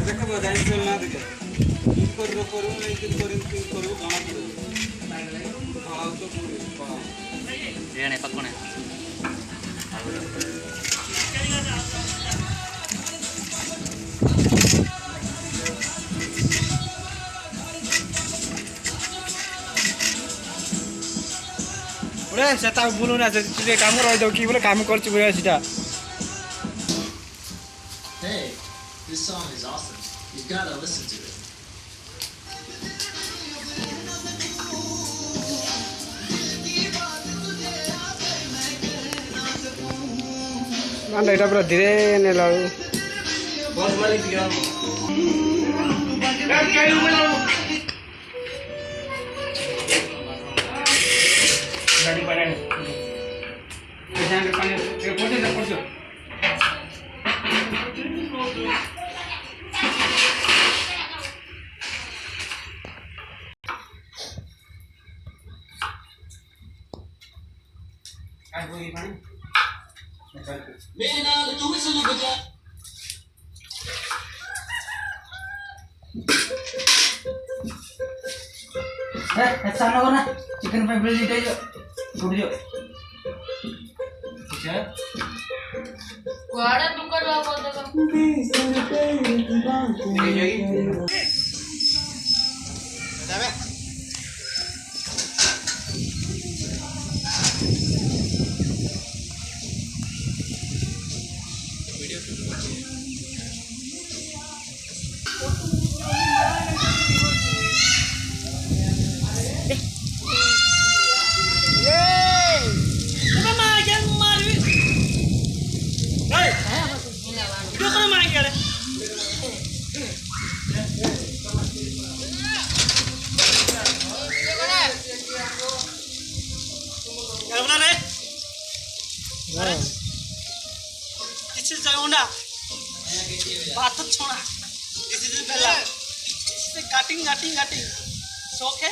देखो बताइए चलना देखो करू नहीं करू गाना करू हाँ तो ये नहीं पकड़ने ओरे सेता बोलू ना से काम रही दो कि बोले काम करछि बोले सीटा Hey, this song is awesome. You've got to listen to it. गाना एटा पूरा धीरे ने लाउ बहुत मालिक दिया गाड़ी बनाने पेशेंट पानी ये पोटे से पोटे आज वो ये पानी मेरा तू सुन बजा ऐसा ना हो ना चिकन फ्राई बिल दे जो छोड़ दो ठीक है वाड़ा दुकान वाला देखो ये जाएगी जाबे किसी जाऊंगा बात छोड़ा दिस इज पहला इससे काटिंग शौक है